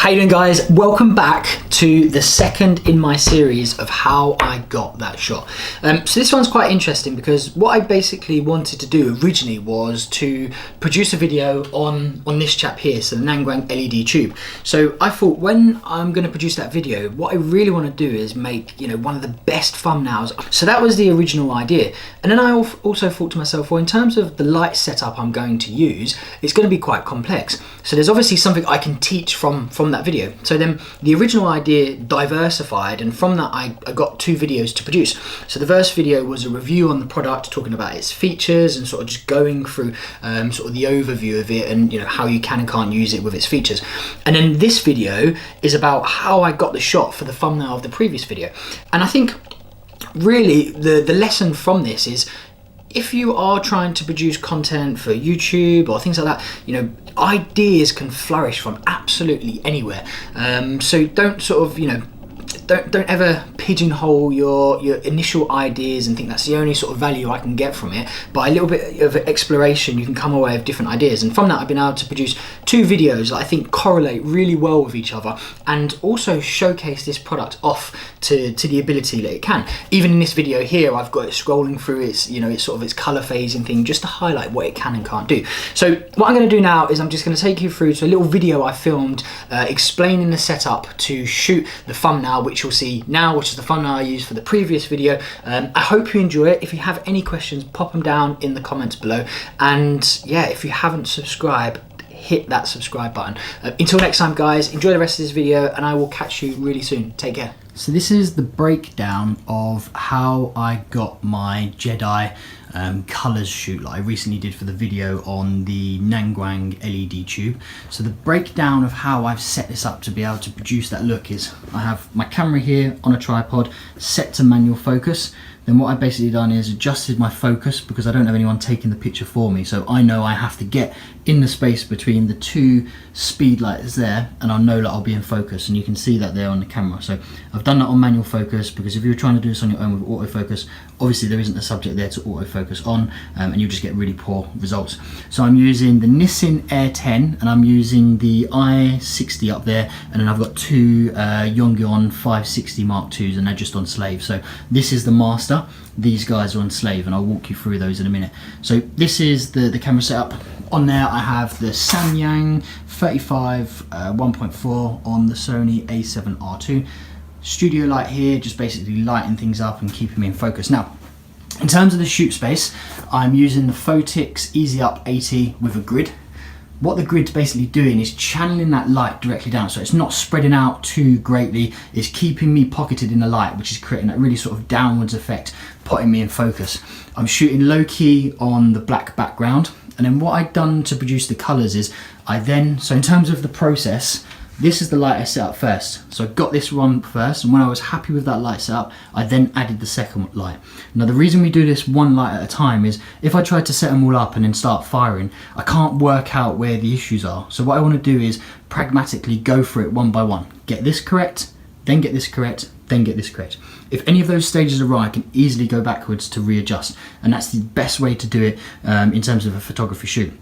How you doing, guys? Welcome back to the second in my series of how I got that shot. So this one's quite interesting because what I basically wanted to do originally was to produce a video on this chap here, so the Nangwang LED tube. So I thought when I'm going to produce that video, what I really want to do is make, you know, one of the best thumbnails. So that was the original idea. And then I also thought to myself, well, in terms of the light setup I'm going to use, it's going to be quite complex. So there's obviously something I can teach from that video. So then the original idea diversified, and from that I got two videos to produce. So the first video was a review on the product, talking about its features and sort of just going through sort of the overview of it and, you know, how you can and can't use it with its features. And then this video is about how I got the shot for the thumbnail of the previous video. And I think really the lesson from this is, if you are trying to produce content for YouTube or things like that, you know, ideas can flourish from absolutely anywhere. So don't sort of, you know, don't ever pigeonhole your initial ideas and think that's the only sort of value I can get from it. By a little bit of exploration, you can come away with different ideas. And from that, I've been able to produce two videos that I think correlate really well with each other, and also showcase this product off to the ability that it can. Even in this video here, I've got it scrolling through its, you know, its sort of its color phasing thing, just to highlight what it can and can't do. So what I'm going to do now is I'm just going to take you through to a little video I filmed explaining the setup to shoot the thumbnail, which you'll see now, which is the thumbnail I used for the previous video. I hope you enjoy it. If you have any questions, pop them down in the comments below. And yeah, if you haven't subscribed, hit that subscribe button. Until next time, guys, enjoy the rest of this video, and I will catch you really soon. Take care. So this is the breakdown of how I got my Jedi colours shoot that I recently did for the video on the Nangwang LED tube. So the breakdown of how I've set this up to be able to produce that look is, I have my camera here on a tripod set to manual focus. Then what I've basically done is adjusted my focus, because I don't have anyone taking the picture for me, so I know I have to get in the space between the two speed lighters there, and I know that I'll be in focus, and you can see that there on the camera. So I've done that on manual focus, because if you're trying to do this on your own with autofocus, obviously there isn't a subject there to autofocus on, and you'll just get really poor results. So I'm using the Nissin Air 10, and I'm using the i60 up there, and then I've got two Yongyon 560 Mark IIs, and they're just on slave. So this is the master, these guys are on slave, and I'll walk you through those in a minute. So this is the camera setup. On there I have the Samyang 35 1.4 on the Sony A7R2. Studio light here, just basically lighting things up and keeping me in focus. Now, in terms of the shoot space, I'm using the Photix Easy Up 80 with a grid. What the grid's basically doing is channeling that light directly down, so it's not spreading out too greatly. It's keeping me pocketed in the light, which is creating that really sort of downwards effect, putting me in focus. I'm shooting low key on the black background, and then what I've done to produce the colors is so in terms of the process, this is the light I set up first. So I got this one first, and when I was happy with that light setup, I then added the second light. Now the reason we do this one light at a time is, if I try to set them all up and then start firing, I can't work out where the issues are. So what I want to do is pragmatically go for it one by one. Get this correct, then get this correct, then get this correct. If any of those stages are wrong, I can easily go backwards to readjust, and that's the best way to do it in terms of a photography shoot.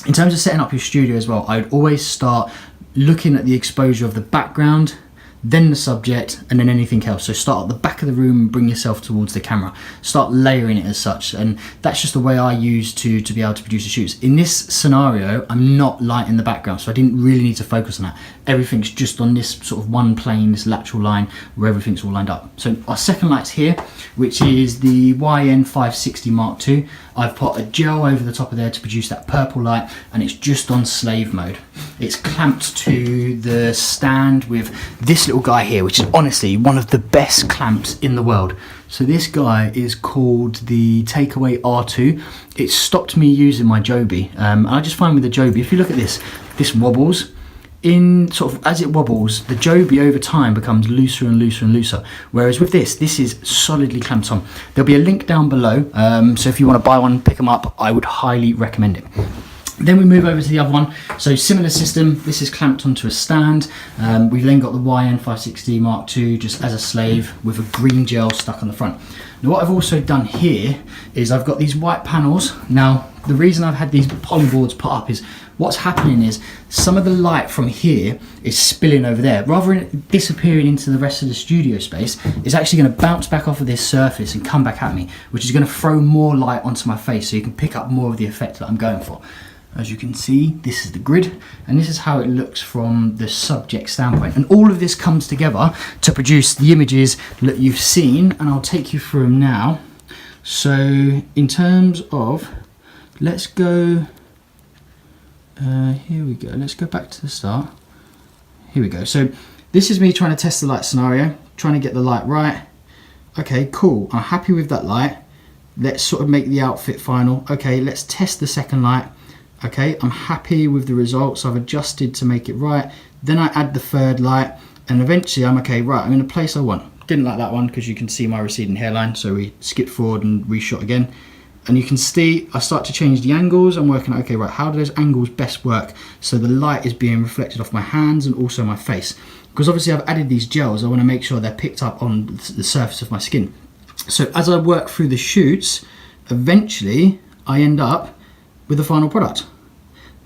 In terms of setting up your studio as well, I would always start looking at the exposure of the background, then the subject, and then anything else. So start at the back of the room and bring yourself towards the camera. Start layering it as such, and that's just the way I use to be able to produce the shoots. In this scenario, I'm not lighting the background, so I didn't really need to focus on that. Everything's just on this sort of one plane, this lateral line, where everything's all lined up. So our second light's here, which is the YN 560 Mark II. I've put a gel over the top of there to produce that purple light, and it's just on slave mode. It's clamped to the stand with this little guy here, which is honestly one of the best clamps in the world. So this guy is called the Takeaway R2. It stopped me using my Joby, and I just find with the Joby, if you look at this wobbles. In sort of, as it wobbles, the Joby over time becomes looser and looser and looser. Whereas with this is solidly clamped on. There'll be a link down below, so if you want to buy one, pick them up, I would highly recommend it. Then we move over to the other one. So similar system, this is clamped onto a stand. We've then got the YN560 Mark II just as a slave with a green gel stuck on the front. Now what I've also done here is I've got these white panels. Now the reason I've had these poly boards put up is what's happening is some of the light from here is spilling over there. Rather than disappearing into the rest of the studio space, it's actually going to bounce back off of this surface and come back at me, which is going to throw more light onto my face so you can pick up more of the effect that I'm going for. As you can see, this is the grid, and this is how it looks from the subject standpoint. And all of this comes together to produce the images that you've seen, and I'll take you through them now. So in terms of, let's go, here we go, let's go back to the start. Here we go. So this is me trying to test the light scenario, trying to get the light right. Okay, cool, I'm happy with that light. Let's sort of make the outfit final. Okay, let's test the second light. Okay, I'm happy with the results. I've adjusted to make it right. Then I add the third light, and eventually I'm okay, right, I'm in the place I want. Didn't like that one because you can see my receding hairline, so we skipped forward and reshot again. And you can see I start to change the angles. I'm working out, okay, right, how do those angles best work so the light is being reflected off my hands and also my face? Because obviously I've added these gels, I want to make sure they're picked up on the surface of my skin. So as I work through the shoots, eventually I end up with the final product.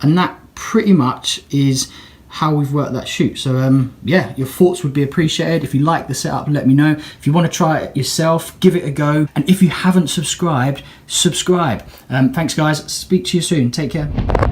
And that pretty much is how we've worked that shoot. So yeah, your thoughts would be appreciated. If you like the setup, let me know. If you want to try it yourself, give it a go. And if you haven't subscribed, subscribe. Thanks guys, speak to you soon, take care.